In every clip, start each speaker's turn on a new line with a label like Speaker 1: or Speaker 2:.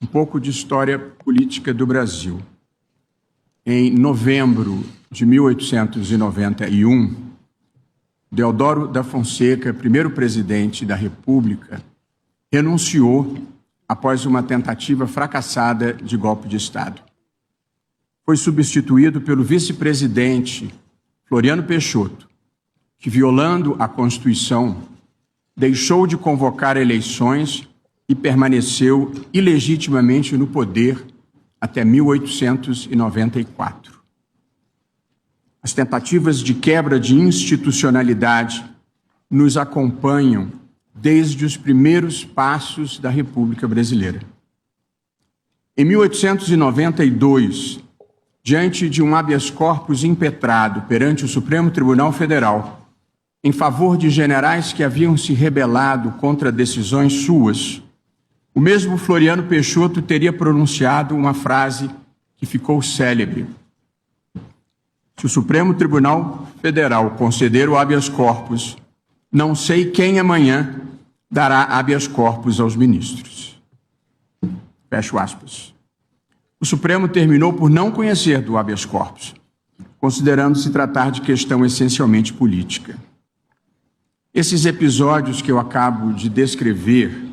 Speaker 1: Um pouco de história política do Brasil. Em novembro de 1891, Deodoro da Fonseca, primeiro presidente da República, renunciou após uma tentativa fracassada de golpe de Estado. Foi substituído pelo vice-presidente Floriano Peixoto, que, violando a Constituição, deixou de convocar eleições e permaneceu ilegitimamente no poder até 1894. As tentativas de quebra de institucionalidade nos acompanham desde os primeiros passos da República Brasileira. Em 1892, diante de um habeas corpus impetrado perante o Supremo Tribunal Federal, em favor de generais que haviam se rebelado contra decisões suas, o mesmo Floriano Peixoto teria pronunciado uma frase que ficou célebre: se o Supremo Tribunal Federal conceder o habeas corpus, não sei quem amanhã dará habeas corpus aos ministros. Fecho aspas. O Supremo terminou por não conhecer do habeas corpus, considerando se tratar de questão essencialmente política. Esses episódios que eu acabo de descrever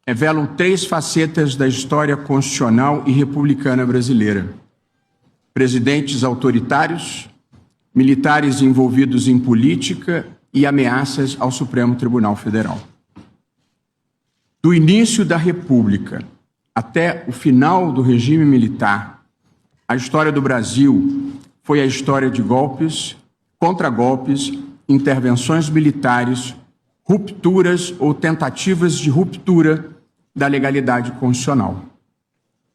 Speaker 1: revelam três facetas da história constitucional e republicana brasileira: presidentes autoritários, militares envolvidos em política e ameaças ao Supremo Tribunal Federal. Do início da República até o final do regime militar, a história do Brasil foi a história de golpes, contragolpes, intervenções militares, rupturas ou tentativas de ruptura da legalidade constitucional.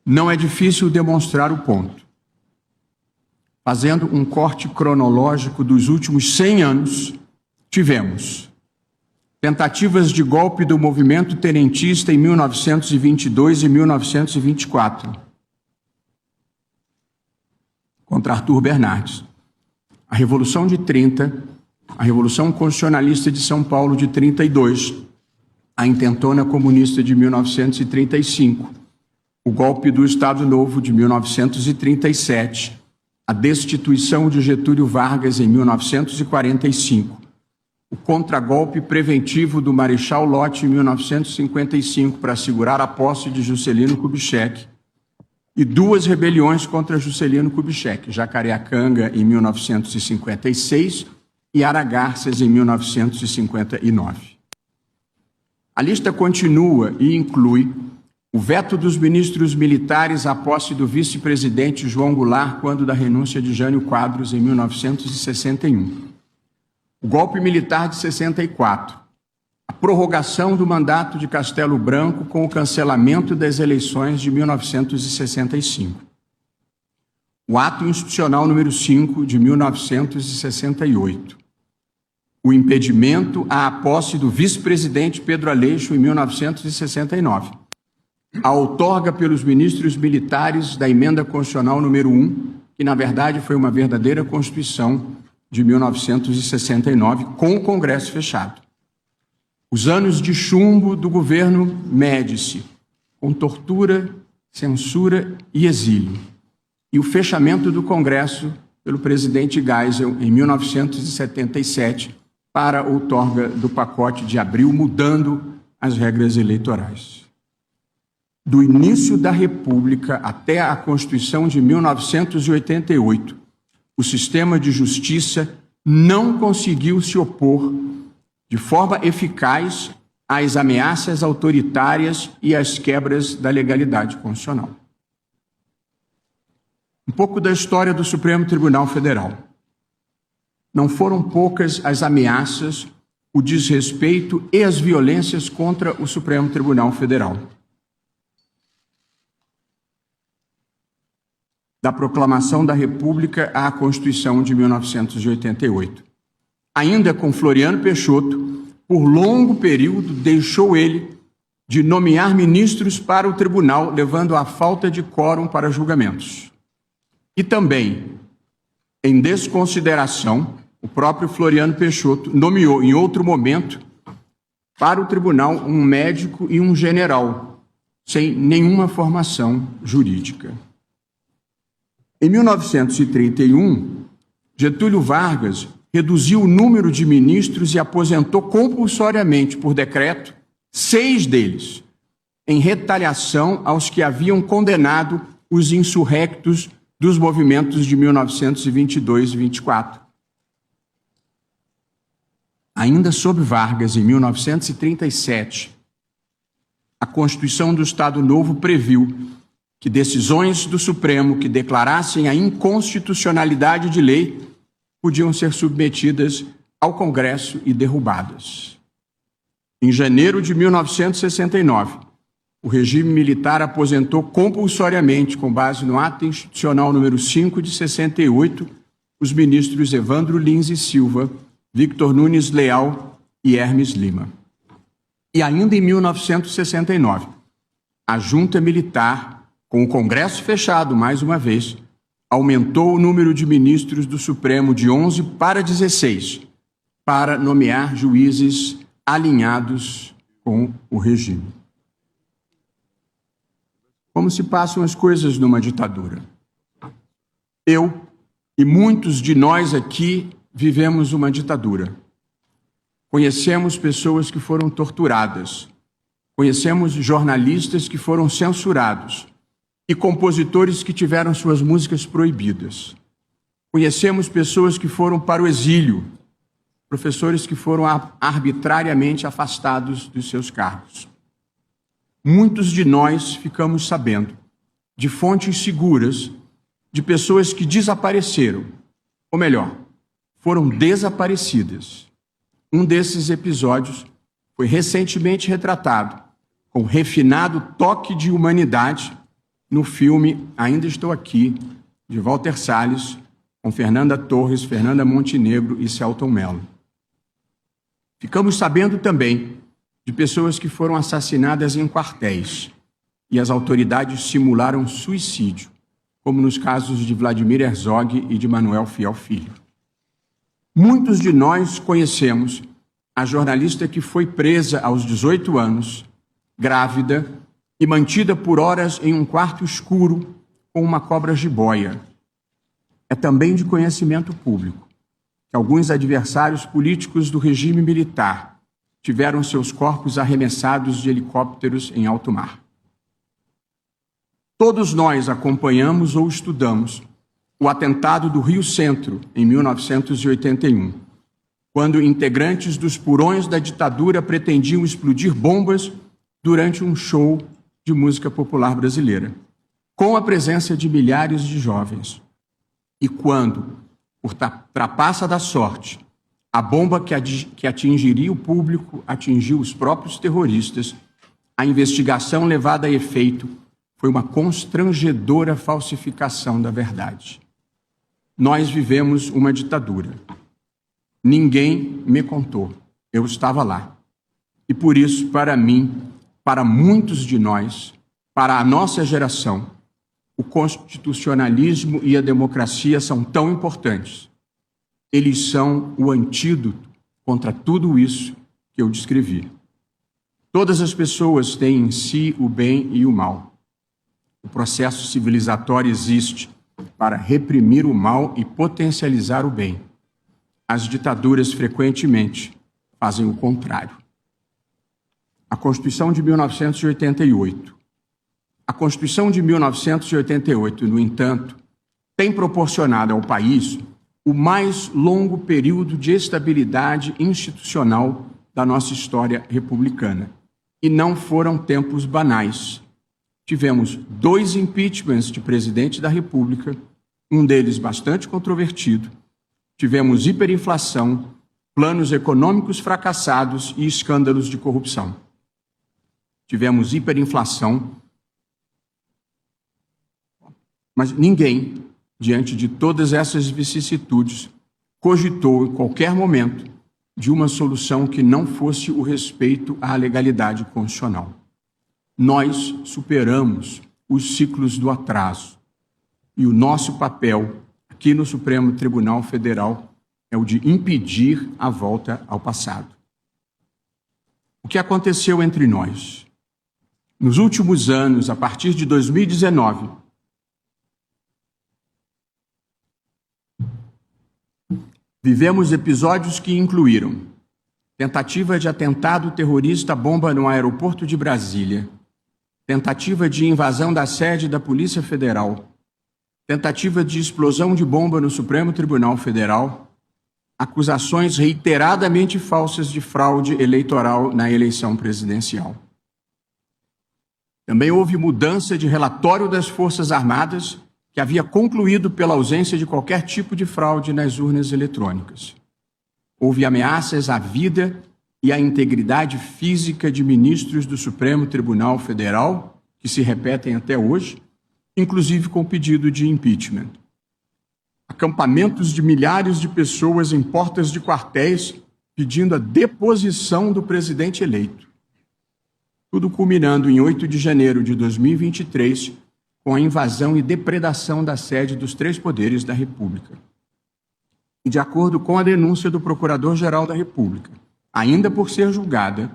Speaker 1: Não é difícil demonstrar o ponto. Fazendo um corte cronológico dos últimos 100 anos, tivemos tentativas de golpe do movimento tenentista em 1922 e 1924, contra Arthur Bernardes. A Revolução de 30, a Revolução Constitucionalista de São Paulo de 32, a Intentona Comunista de 1935, o golpe do Estado Novo de 1937, a destituição de Getúlio Vargas em 1945, o contragolpe preventivo do Marechal Lott em 1955 para assegurar a posse de Juscelino Kubitschek, e duas rebeliões contra Juscelino Kubitschek, Jacareacanga em 1956 e Aragarças em 1959. A lista continua e inclui o veto dos ministros militares à posse do vice-presidente João Goulart quando da renúncia de Jânio Quadros em 1961. O golpe militar de 64. A prorrogação do mandato de Castelo Branco com o cancelamento das eleições de 1965. O ato institucional número 5 de 1968. O impedimento à posse do vice-presidente Pedro Aleixo em 1969. A outorga pelos ministros militares da emenda constitucional número 1, que na verdade foi uma verdadeira Constituição de 1969, com o Congresso fechado. Os anos de chumbo do governo Médici, com tortura, censura e exílio. E o fechamento do Congresso pelo presidente Geisel em 1977 para a outorga do pacote de abril, mudando as regras eleitorais. Do início da República até a Constituição de 1988, o sistema de justiça não conseguiu se opor de forma eficaz às ameaças autoritárias e às quebras da legalidade constitucional. Um pouco da história do Supremo Tribunal Federal. Não foram poucas as ameaças, o desrespeito e as violências contra o Supremo Tribunal Federal. Da proclamação da República à Constituição de 1988. Ainda com Floriano Peixoto, por longo período deixou ele de nomear ministros para o tribunal, levando à falta de quórum para julgamentos. E também, em desconsideração, o próprio Floriano Peixoto nomeou em outro momento para o tribunal um médico e um general, sem nenhuma formação jurídica. Em 1931, Getúlio Vargas reduziu o número de ministros e aposentou compulsoriamente, por decreto, 6 deles, em retaliação aos que haviam condenado os insurrectos dos movimentos de 1922 e 24. Ainda sob Vargas, em 1937, a Constituição do Estado Novo previu que decisões do Supremo que declarassem a inconstitucionalidade de lei podiam ser submetidas ao Congresso e derrubadas. Em janeiro de 1969, o regime militar aposentou compulsoriamente, com base no Ato Institucional número 5 de 68, os ministros Evandro Lins e Silva, Victor Nunes Leal e Hermes Lima. E ainda em 1969, a junta militar, com o Congresso fechado mais uma vez, aumentou o número de ministros do Supremo de 11 para 16, para nomear juízes alinhados com o regime. Como se passam as coisas numa ditadura? Eu e muitos de nós aqui vivemos uma ditadura. Conhecemos pessoas que foram torturadas, conhecemos jornalistas que foram censurados e compositores que tiveram suas músicas proibidas. Conhecemos pessoas que foram para o exílio, professores que foram arbitrariamente afastados dos seus cargos. Muitos de nós ficamos sabendo de fontes seguras de pessoas que desapareceram, ou melhor, foram desaparecidas. Um desses episódios foi recentemente retratado com refinado toque de humanidade no filme Ainda Estou Aqui, de Walter Salles, com Fernanda Torres, Fernanda Montenegro e Selton Mello. Ficamos sabendo também de pessoas que foram assassinadas em quartéis e as autoridades simularam suicídio, como nos casos de Vladimir Herzog e de Manuel Fiel Filho. Muitos de nós conhecemos a jornalista que foi presa aos 18 anos, grávida e mantida por horas em um quarto escuro com uma cobra jiboia. É também de conhecimento público que alguns adversários políticos do regime militar tiveram seus corpos arremessados de helicópteros em alto mar. Todos nós acompanhamos ou estudamos o atentado do Rio Centro, em 1981, quando integrantes dos purões da ditadura pretendiam explodir bombas durante um show de música popular brasileira, com a presença de milhares de jovens. E quando, por trapaça da sorte, a bomba que atingiria o público atingiu os próprios terroristas, a investigação levada a efeito foi uma constrangedora falsificação da verdade. Nós vivemos uma ditadura. Ninguém me contou. Eu estava lá. E por isso, para mim, para muitos de nós, para a nossa geração, o constitucionalismo e a democracia são tão importantes. Eles são o antídoto contra tudo isso que eu descrevi. Todas as pessoas têm em si o bem e o mal. O processo civilizatório existe para reprimir o mal e potencializar o bem. As ditaduras frequentemente fazem o contrário. A Constituição de 1988. A Constituição de 1988, no entanto, tem proporcionado ao país o mais longo período de estabilidade institucional da nossa história republicana. E não foram tempos banais. Tivemos 2 impeachments de presidente da República, um deles bastante controvertido. Tivemos hiperinflação, planos econômicos fracassados e escândalos de corrupção. Tivemos hiperinflação, mas ninguém, diante de todas essas vicissitudes, cogitou em qualquer momento de uma solução que não fosse o respeito à legalidade constitucional. Nós superamos os ciclos do atraso e o nosso papel aqui no Supremo Tribunal Federal é o de impedir a volta ao passado. O que aconteceu entre nós? Nos últimos anos, a partir de 2019, vivemos episódios que incluíram tentativa de atentado terrorista bomba no aeroporto de Brasília, tentativa de invasão da sede da Polícia Federal, tentativa de explosão de bomba no Supremo Tribunal Federal, acusações reiteradamente falsas de fraude eleitoral na eleição presidencial. Também houve mudança de relatório das Forças Armadas, que havia concluído pela ausência de qualquer tipo de fraude nas urnas eletrônicas. Houve ameaças à vida e à integridade física de ministros do Supremo Tribunal Federal, que se repetem até hoje, inclusive com pedido de impeachment. Acampamentos de milhares de pessoas em portas de quartéis pedindo a deposição do presidente eleito. Tudo culminando em 8 de janeiro de 2023, com a invasão e depredação da sede dos 3 poderes da República. E de acordo com a denúncia do Procurador-Geral da República, ainda por ser julgada,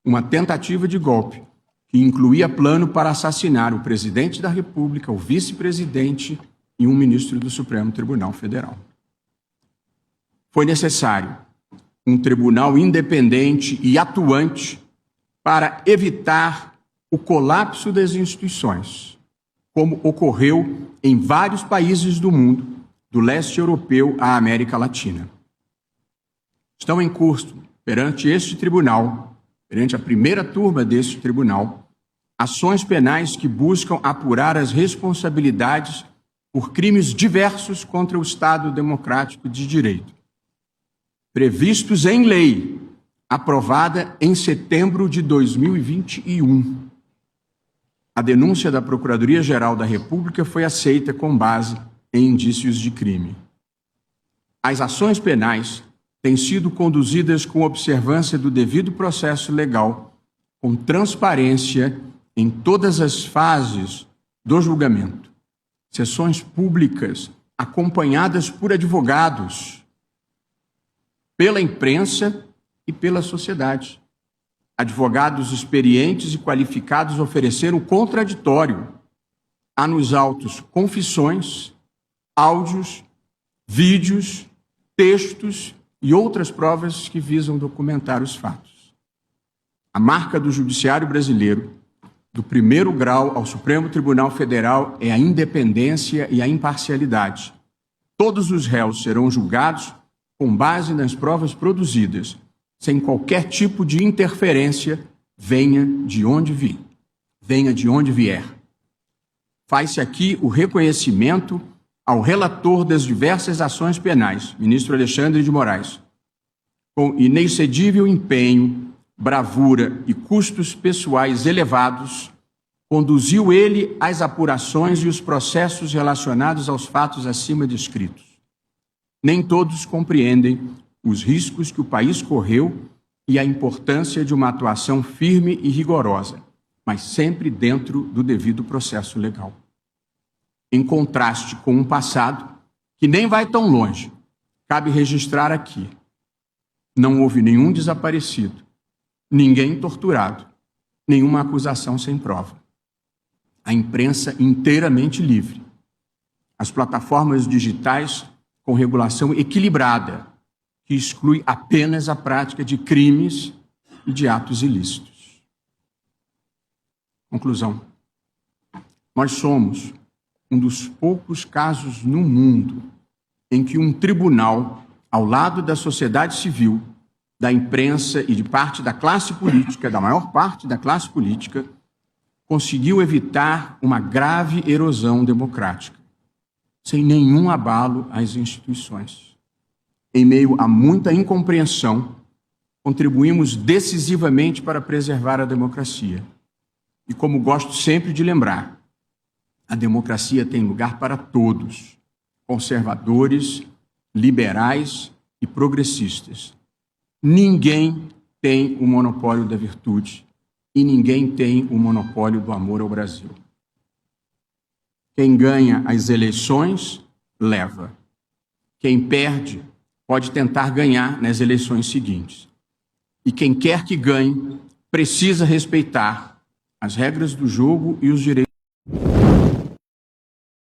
Speaker 1: uma tentativa de golpe que incluía plano para assassinar o presidente da República, o vice-presidente e um ministro do Supremo Tribunal Federal. Foi necessário um tribunal independente e atuante para evitar o colapso das instituições, como ocorreu em vários países do mundo, do leste europeu à América Latina. Estão em curso, perante este tribunal, perante a primeira turma deste tribunal, ações penais que buscam apurar as responsabilidades por crimes diversos contra o Estado Democrático de Direito, previstos em lei, aprovada em setembro de 2021. A denúncia da Procuradoria-Geral da República foi aceita com base em indícios de crime. As ações penais têm sido conduzidas com observância do devido processo legal, com transparência em todas as fases do julgamento. Sessões públicas acompanhadas por advogados, pela imprensa e pela sociedade. Advogados experientes e qualificados ofereceram contraditório. Há nos autos confissões, áudios, vídeos, textos e outras provas que visam documentar os fatos. A marca do Judiciário brasileiro, do primeiro grau ao Supremo Tribunal Federal, é a independência e a imparcialidade. Todos os réus serão julgados com base nas provas produzidas, sem qualquer tipo de interferência, venha de onde vier. Faz-se aqui o reconhecimento ao relator das diversas ações penais, ministro Alexandre de Moraes, com inexcedível empenho, bravura e custos pessoais elevados, conduziu ele as apurações e os processos relacionados aos fatos acima descritos. Nem todos compreendem os riscos que o país correu e a importância de uma atuação firme e rigorosa, mas sempre dentro do devido processo legal. Em contraste com um passado que nem vai tão longe, cabe registrar aqui: não houve nenhum desaparecido, ninguém torturado, nenhuma acusação sem prova. A imprensa inteiramente livre. As plataformas digitais com regulação equilibrada, que exclui apenas a prática de crimes e de atos ilícitos. Conclusão. Nós somos um dos poucos casos no mundo em que um tribunal, ao lado da sociedade civil, da imprensa e de parte da classe política, da maior parte da classe política, conseguiu evitar uma grave erosão democrática, sem nenhum abalo às instituições. Em meio a muita incompreensão, contribuímos decisivamente para preservar a democracia. E como gosto sempre de lembrar, a democracia tem lugar para todos, conservadores, liberais e progressistas. Ninguém tem o monopólio da virtude e ninguém tem o monopólio do amor ao Brasil. Quem ganha as eleições, leva. Quem perde, pode tentar ganhar nas eleições seguintes. E quem quer que ganhe, precisa respeitar as regras do jogo e os direitos